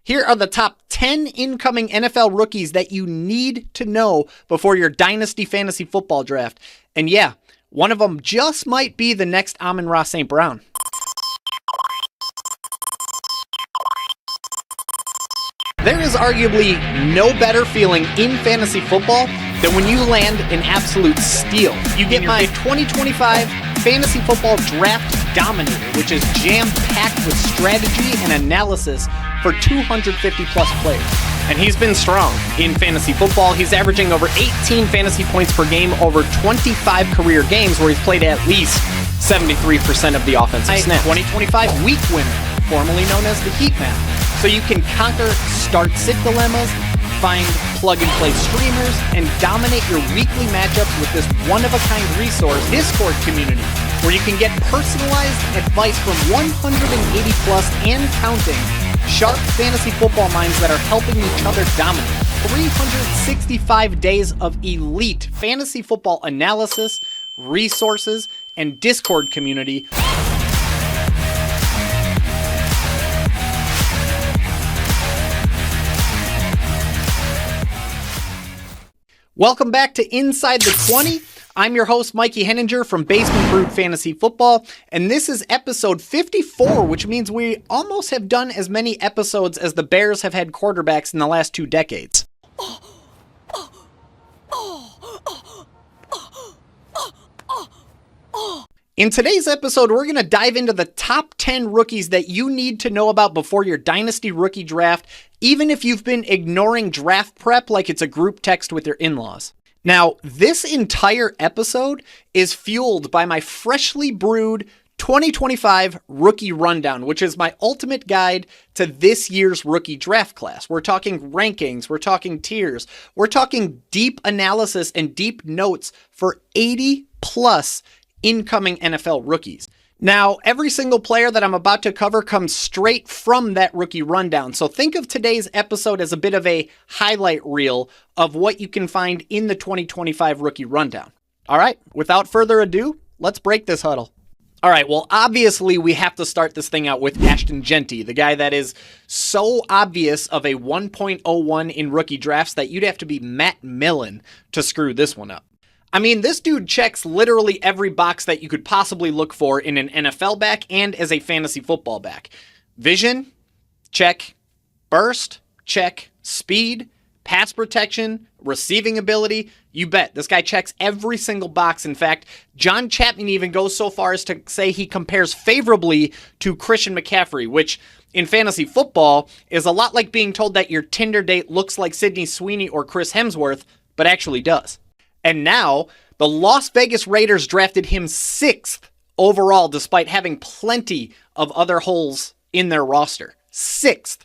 Here are the top 10 incoming NFL rookies that you need to know before your Dynasty Fantasy Football draft. And yeah, one of them just might be the next Amon-Ra St. Brown. There is arguably no better feeling in fantasy football than when you land an absolute steal. You get my 2025 Fantasy Football Draft Dominator, which is jam-packed with strategy and analysis for 250-plus players. And he's been strong in fantasy football. He's averaging over 18 fantasy points per game over 25 career games where he's played at least 73% of the offensive snaps. 2025 Week Winner, formerly known as the Heat Map. So you can conquer start-sit dilemmas, find plug-and-play streamers, and dominate your weekly matchups with this one-of-a-kind resource, Discord community, where you can get personalized advice from 180-plus and counting sharp fantasy football minds that are helping each other dominate. 365 days of elite fantasy football analysis, resources, and Discord community. Welcome back to Inside the 20. I'm your host, Mikey Henninger from Basement Brewed Fantasy Football, and this is episode 54, which means we almost have done as many episodes as the Bears have had quarterbacks in the last 2 decades. In today's episode, we're going to dive into the top 10 rookies that you need to know about before your Dynasty rookie draft, even if you've been ignoring draft prep like it's a group text with your in-laws. Now, this entire episode is fueled by my freshly brewed 2025 Rookie Rundown, which is my ultimate guide to this year's rookie draft class. We're talking rankings, we're talking tiers, we're talking deep analysis and deep notes for 80 plus incoming NFL rookies. Now, every single player that I'm about to cover comes straight from that rookie rundown. So think of today's episode as a bit of a highlight reel of what you can find in the 2025 rookie rundown. All right, without further ado, let's break this huddle. All right, well, obviously we have to start this thing out with Ashton Jeanty, the guy that is so obvious of a 1.01 in rookie drafts that you'd have to be Matt Millen to screw this one up. I mean, this dude checks literally every box that you could possibly look for in an NFL back and as a fantasy football back. Vision, check. Burst, check. Speed, pass protection, receiving ability, you bet. This guy checks every single box. In fact, John Chapman even goes so far as to say he compares favorably to Christian McCaffrey, which in fantasy football is a lot like being told that your Tinder date looks like Sydney Sweeney or Chris Hemsworth, but actually does. And now, the Las Vegas Raiders drafted him 6th overall, despite having plenty of other holes in their roster. 6th.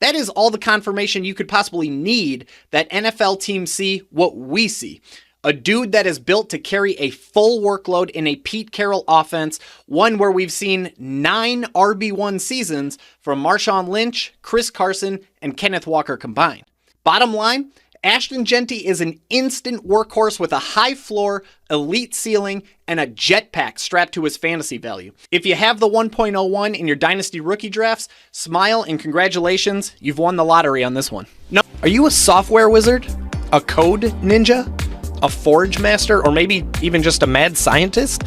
That is all the confirmation you could possibly need that NFL teams see what we see. A dude that is built to carry a full workload in a Pete Carroll offense, one where we've seen 9 RB1 seasons from Marshawn Lynch, Chris Carson, and Kenneth Walker combined. Bottom line, Ashton Jeanty is an instant workhorse with a high floor, elite ceiling, and a jetpack strapped to his fantasy value. If you have the 1.01 in your Dynasty rookie drafts, smile and congratulations, you've won the lottery on this one. No, are you a software wizard? A code ninja? A forge master? Or maybe even just a mad scientist?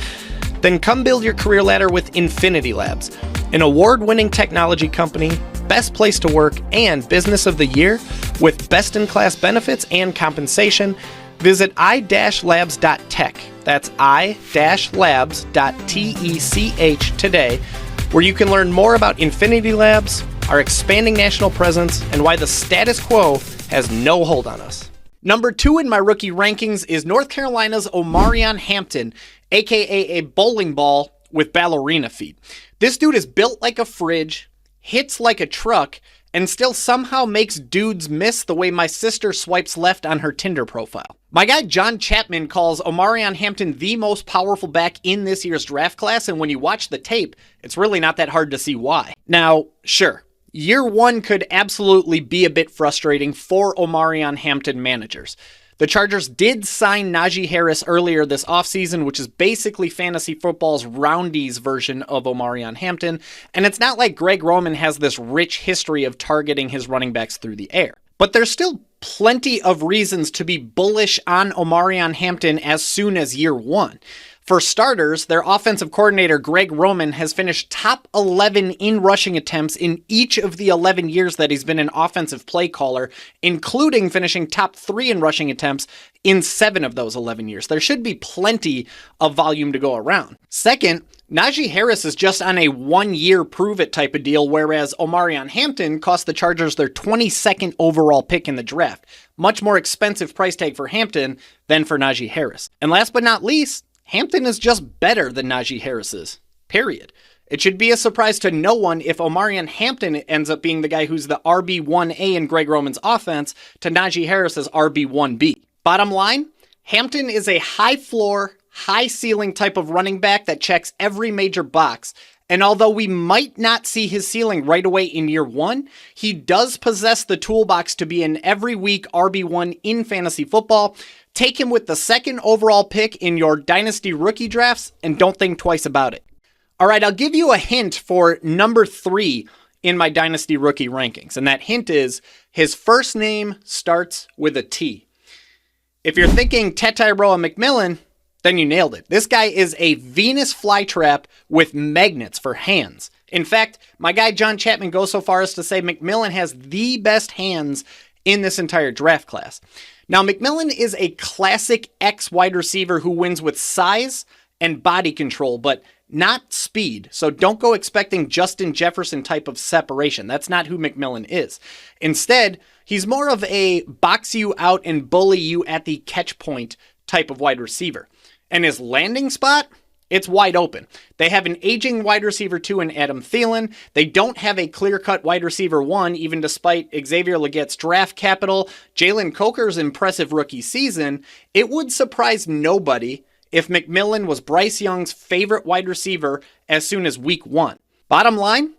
Then come build your career ladder with Infinity Labs, an award-winning technology company, best place to work, and business of the year with best-in-class benefits and compensation. Visit i-labs.tech. That's i-labs.tech today, where you can learn more about Infinity Labs, our expanding national presence, and why the status quo has no hold on us. Number 2 in my rookie rankings is North Carolina's Omarion Hampton, aka a bowling ball with ballerina feet. This dude is built like a fridge, hits like a truck, and still somehow makes dudes miss the way my sister swipes left on her Tinder profile. My guy John Chapman calls Omarion Hampton the most powerful back in this year's draft class, and when you watch the tape, it's really not that hard to see why. Now, sure, year 1 could absolutely be a bit frustrating for Omarion Hampton managers. The Chargers did sign Najee Harris earlier this offseason, which is basically fantasy football's roundies version of Omarion Hampton, and it's not like Greg Roman has this rich history of targeting his running backs through the air. But there's still plenty of reasons to be bullish on Omarion Hampton as soon as year one. For starters, their offensive coordinator, Greg Roman, has finished top 11 in rushing attempts in each of the 11 years that he's been an offensive play caller, including finishing top 3 in rushing attempts in 7 of those 11 years. There should be plenty of volume to go around. Second, Najee Harris is just on a 1-year prove-it type of deal, whereas Omarion Hampton cost the Chargers their 22nd overall pick in the draft. Much more expensive price tag for Hampton than for Najee Harris. And last but not least, Hampton is just better than Najee Harris is, period. It should be a surprise to no one if Omarion Hampton ends up being the guy who's the RB1A in Greg Roman's offense to Najee Harris's RB1B. Bottom line, Hampton is a high floor, high ceiling type of running back that checks every major box. And although we might not see his ceiling right away in year one, he does possess the toolbox to be an every week RB1 in fantasy football. Take him with the 2nd overall pick in your Dynasty rookie drafts and don't think twice about it. All right, I'll give you a hint for number 3 in my Dynasty rookie rankings. And that hint is his first name starts with a T. If you're thinking Tetairoa McMillan, then you nailed it. This guy is a Venus flytrap with magnets for hands. In fact, my guy John Chapman goes so far as to say McMillan has the best hands in this entire draft class. Now, McMillan is a classic X wide receiver who wins with size and body control, but not speed. So don't go expecting Justin Jefferson type of separation. That's not who McMillan is. Instead, he's more of a box you out and bully you at the catch point type of wide receiver. And his landing spot, it's wide open. They have an aging wide receiver 2 in Adam Thielen. They don't have a clear-cut wide receiver 1, even despite Xavier Legette's draft capital, Jalen Coker's impressive rookie season. It would surprise nobody if McMillan was Bryce Young's favorite wide receiver as soon as week 1. Bottom line,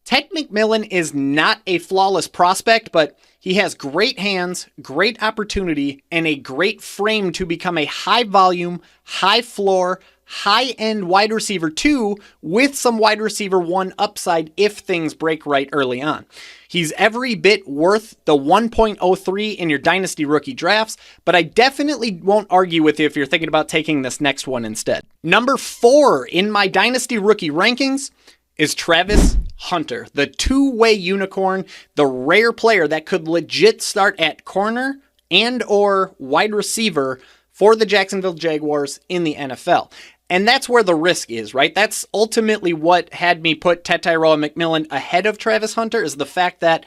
Ted McMillan is not a flawless prospect, but he has great hands, great opportunity, and a great frame to become a high-volume, high-floor, high-end wide receiver 2 with some wide receiver 1 upside if things break right early on. He's every bit worth the 1.03 in your Dynasty rookie drafts, but I definitely won't argue with you if you're thinking about taking this next one instead. Number 4 in my Dynasty rookie rankings is Travis Hunter, the two-way unicorn, the rare player that could legit start at corner and or wide receiver for the Jacksonville Jaguars in the NFL. And that's where the risk is, right? That's ultimately what had me put Tetairoa McMillan ahead of Travis Hunter, is the fact that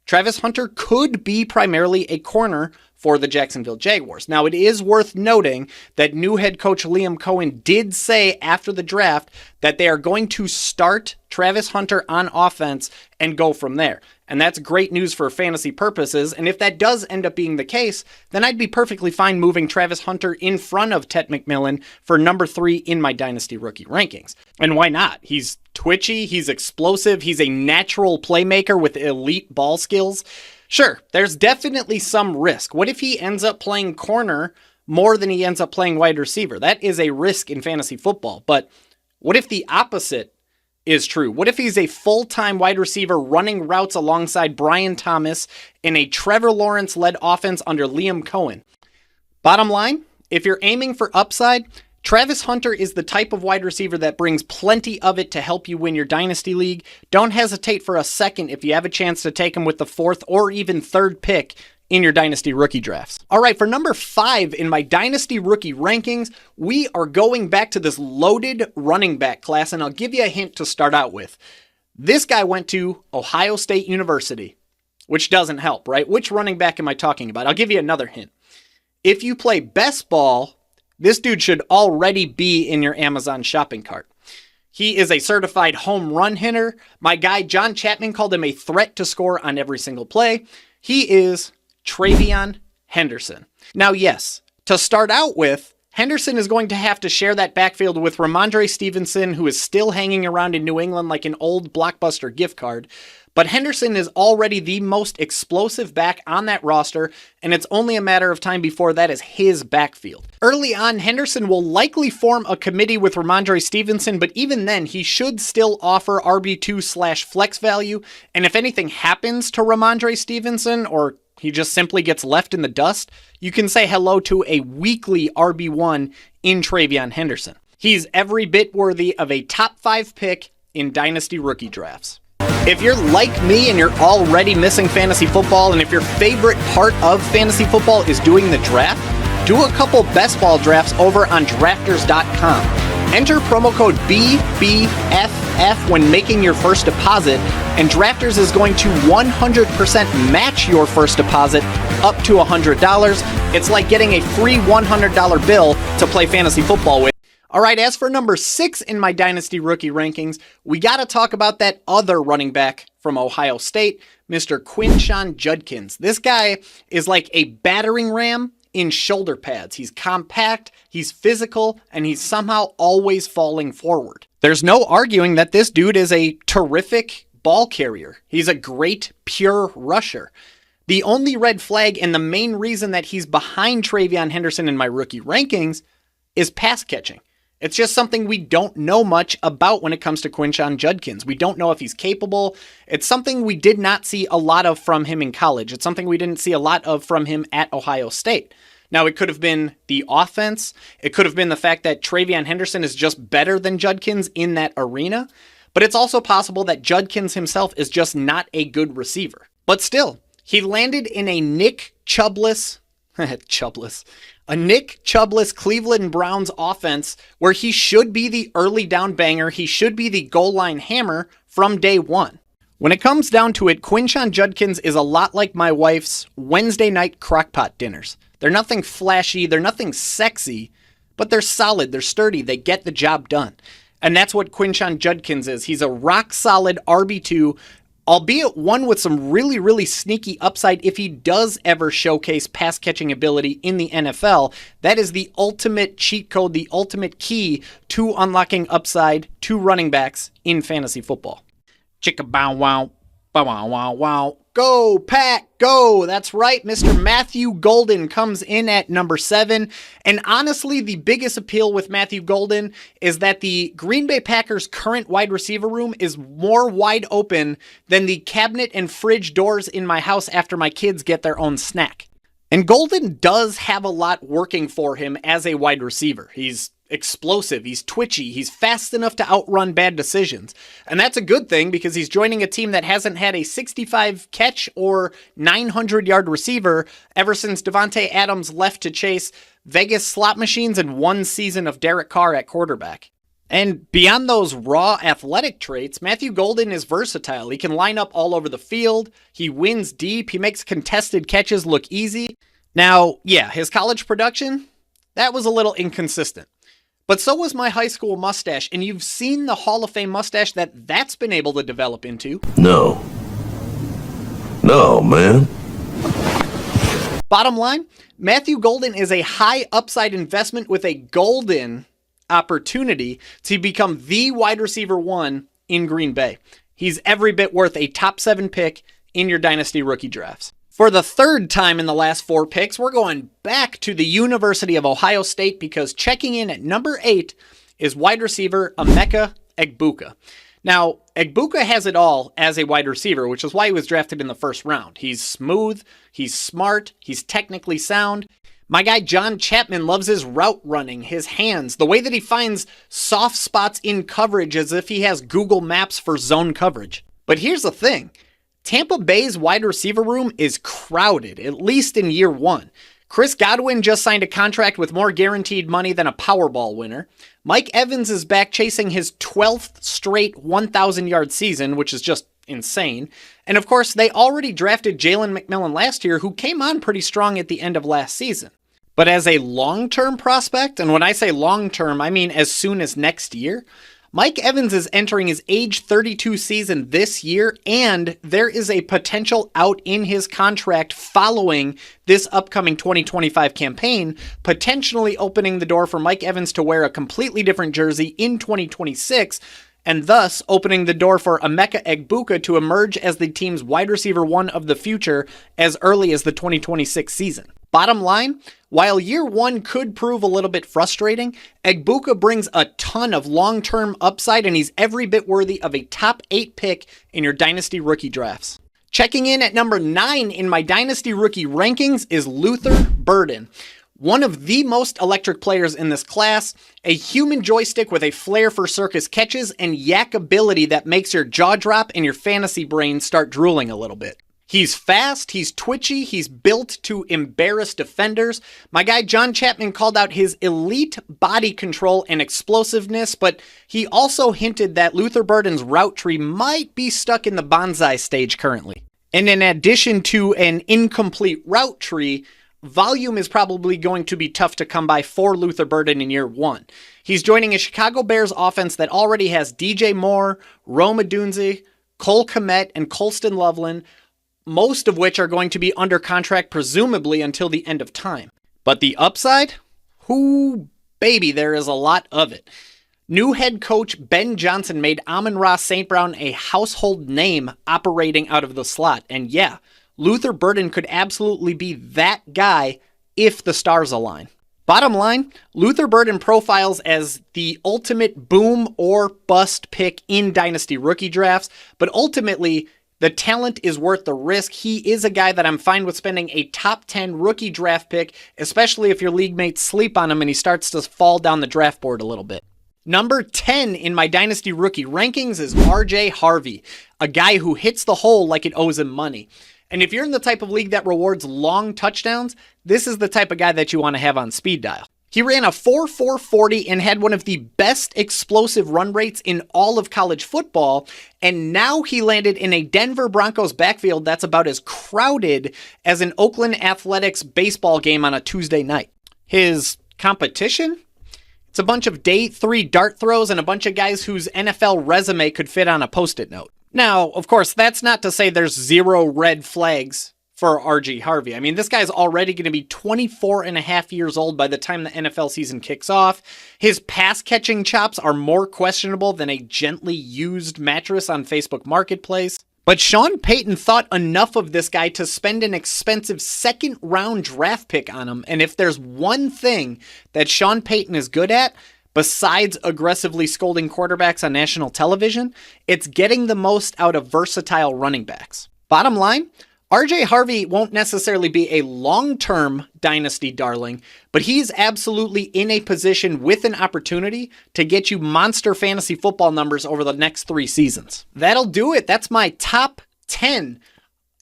Travis Hunter could be primarily a corner for the Jacksonville Jaguars. Now, it is worth noting that new head coach Liam Cohen did say after the draft that they are going to start Travis Hunter on offense and go from there. And that's great news for fantasy purposes. And if that does end up being the case, then I'd be perfectly fine moving Travis Hunter in front of Tet McMillan for number 3 in my Dynasty rookie rankings. And why not? He's twitchy, he's explosive, he's a natural playmaker with elite ball skills. Sure, there's definitely some risk. What if he ends up playing corner more than he ends up playing wide receiver? That is a risk in fantasy football. But what if the opposite is true? What if he's a full-time wide receiver running routes alongside Brian Thomas in a Trevor Lawrence-led offense under Liam Cohen? Bottom line, if you're aiming for upside, Travis Hunter is the type of wide receiver that brings plenty of it to help you win your Dynasty League. Don't hesitate for a second if you have a chance to take him with the 4th or even 3rd pick in your Dynasty rookie drafts. All right, for number 5 in my Dynasty rookie rankings, we are going back to this loaded running back class, and I'll give you a hint to start out with. This guy went to Ohio State University, which doesn't help, right? Which running back am I talking about? I'll give you another hint. If you play best ball, this dude should already be in your Amazon shopping cart. He is a certified home run hitter. My guy John Chapman called him a threat to score on every single play. He is TreVeyon Henderson. Now, yes, to start out with, Henderson is going to have to share that backfield with Ramondre Stevenson, who is still hanging around in New England like an old Blockbuster gift card. But Henderson is already the most explosive back on that roster, and it's only a matter of time before that is his backfield. Early on, Henderson will likely form a committee with Ramondre Stevenson, but even then, he should still offer RB2/flex value, and if anything happens to Ramondre Stevenson, or he just simply gets left in the dust, you can say hello to a weekly RB1 in TreVeyon Henderson. He's every bit worthy of a top 5 pick in Dynasty rookie drafts. If you're like me and you're already missing fantasy football, and if your favorite part of fantasy football is doing the draft, do a couple best ball drafts over on drafters.com. Enter promo code BBFF when making your first deposit, and Drafters is going to 100% match your first deposit up to $100. It's like getting a free $100 bill to play fantasy football with. All right, as for number 6 in my Dynasty rookie rankings, we got to talk about that other running back from Ohio State, Mr. Quinshon Judkins. This guy is like a battering ram in shoulder pads. He's compact, he's physical, and he's somehow always falling forward. There's no arguing that this dude is a terrific ball carrier. He's a great pure rusher. The only red flag and the main reason that he's behind TreVeyon Henderson in my rookie rankings is pass catching. It's just something we don't know much about when it comes to Quinshon Judkins. We don't know if he's capable. It's something we did not see a lot of from him in college. It's something we didn't see a lot of from him at Ohio State. Now, it could have been the offense. It could have been the fact that TreVeyon Henderson is just better than Judkins in that arena. But it's also possible that Judkins himself is just not a good receiver. But still, he landed in a Nick Chubless Cleveland Browns offense where he should be the early down banger. He should be the goal line hammer from day one. When it comes down to it, Quinshon Judkins is a lot like my wife's Wednesday night crockpot dinners. They're nothing flashy, they're nothing sexy, but they're solid, they're sturdy, they get the job done. And that's what Quinshon Judkins is. He's a rock solid RB2, albeit one with some really, really sneaky upside if he does ever showcase pass catching ability in the NFL. That is the ultimate cheat code, the ultimate key to unlocking upside to running backs in fantasy football. Chicka bow wow, bow wow wow wow. Go, Pack, go! That's right, Mr. Matthew Golden comes in at number 7. And honestly, the biggest appeal with Matthew Golden is that the Green Bay Packers' current wide receiver room is more wide open than the cabinet and fridge doors in my house after my kids get their own snack. And Golden does have a lot working for him as a wide receiver. He's explosive, he's twitchy, he's fast enough to outrun bad decisions. And that's a good thing because he's joining a team that hasn't had a 65 catch or 900-yard receiver ever since Devontae Adams left to chase Vegas slot machines and one season of Derek Carr at quarterback. And beyond those raw athletic traits, Matthew Golden is versatile. He can line up all over the field, he wins deep, he makes contested catches look easy. Now, yeah, his college production, that was a little inconsistent. But so was my high school mustache, and you've seen the Hall of Fame mustache that's been able to develop into. No, man. Bottom line, Matthew Golden is a high upside investment with a golden opportunity to become the wide receiver 1 in Green Bay. He's every bit worth a top 7 pick in your Dynasty rookie drafts. For the third time in the last 4 picks, we're going back to the University of Ohio State because checking in at number 8 is wide receiver Emeka Egbuka. Now, Egbuka has it all as a wide receiver, which is why he was drafted in the first round. He's smooth, he's smart, he's technically sound. My guy John Chapman loves his route running, his hands, the way that he finds soft spots in coverage as if he has Google Maps for zone coverage. But here's the thing. Tampa Bay's wide receiver room is crowded, at least in year 1. Chris Godwin just signed a contract with more guaranteed money than a Powerball winner. Mike Evans is back chasing his 12th straight 1,000-yard season, which is just insane. And of course, they already drafted Jalen McMillan last year, who came on pretty strong at the end of last season. But as a long-term prospect, and when I say long-term, I mean as soon as next year, Mike Evans is entering his age 32 season this year, and there is a potential out in his contract following this upcoming 2025 campaign, potentially opening the door for Mike Evans to wear a completely different jersey in 2026 and thus opening the door for Emeka Egbuka to emerge as the team's wide receiver one of the future as early as the 2026 season. Bottom line, while year one could prove a little bit frustrating, Egbuka brings a ton of long-term upside, and he's every bit worthy of a top 8 pick in your Dynasty rookie drafts. Checking in at number 9 in my Dynasty rookie rankings is Luther Burden. One of the most electric players in this class, a human joystick with a flair for circus catches and yak ability that makes your jaw drop and your fantasy brain start drooling a little bit. He's fast, he's twitchy, he's built to embarrass defenders. My guy John Chapman called out his elite body control and explosiveness, but he also hinted that Luther Burden's route tree might be stuck in the bonsai stage currently. And in addition to an incomplete route tree, volume is probably going to be tough to come by for Luther Burden in year one. He's joining a Chicago Bears offense that already has DJ Moore, Rome Odunze, Cole Kmet, and Colston Loveland, most of which are going to be under contract presumably until the end of time. But the upside? Whoo, baby, there is a lot of it. New head coach Ben Johnson made Amon-Ra St. Brown a household name operating out of the slot. And yeah, Luther Burden could absolutely be that guy if the stars align. Bottom line, Luther Burden profiles as the ultimate boom or bust pick in Dynasty rookie drafts, but ultimately, the talent is worth the risk. He is a guy that I'm fine with spending a top 10 rookie draft pick, especially if your league mates sleep on him and he starts to fall down the draft board a little bit. Number 10 in my Dynasty rookie rankings is RJ Harvey, a guy who hits the hole like it owes him money. And if you're in the type of league that rewards long touchdowns, this is the type of guy that you want to have on speed dial. He ran a 4.4 40 and had one of the best explosive run rates in all of college football, and now he landed in a Denver Broncos backfield that's about as crowded as an Oakland Athletics baseball game on a Tuesday night. His competition? It's a bunch of day 3 dart throws and a bunch of guys whose NFL resume could fit on a Post-it note. Now, of course, that's not to say there's zero red flags for RJ Harvey. I mean, this guy's already going to be 24 and a half years old by the time the NFL season kicks off. His pass-catching chops are more questionable than a gently used mattress on Facebook Marketplace. But Sean Payton thought enough of this guy to spend an expensive second-round draft pick on him. And if there's one thing that Sean Payton is good at, besides aggressively scolding quarterbacks on national television, it's getting the most out of versatile running backs. Bottom line, RJ Harvey won't necessarily be a long-term Dynasty darling, but he's absolutely in a position with an opportunity to get you monster fantasy football numbers over the next 3 seasons. That'll do it. That's my top 10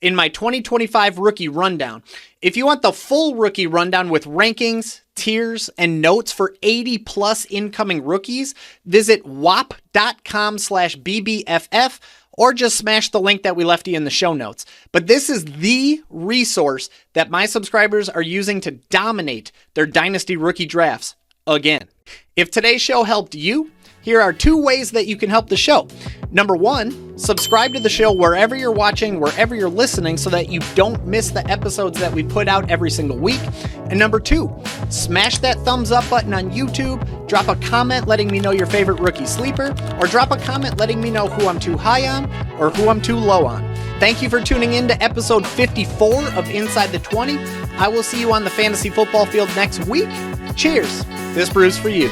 in my 2025 rookie rundown. If you want the full rookie rundown with rankings, tiers, and notes for 80 plus incoming rookies, visit wap.com/BBFF or just smash the link that we left you in the show notes. But this is the resource that my subscribers are using to dominate their Dynasty rookie drafts again. If today's show helped you, here are 2 ways that you can help the show. Number 1, subscribe to the show wherever you're watching, wherever you're listening, so that you don't miss the episodes that we put out every single week. And number 2, smash that thumbs up button on YouTube, drop a comment letting me know your favorite rookie sleeper, or drop a comment letting me know who I'm too high on or who I'm too low on. Thank you for tuning in to episode 54 of Inside the 20. I will see you on the fantasy football field next week. Cheers. This brew's for you.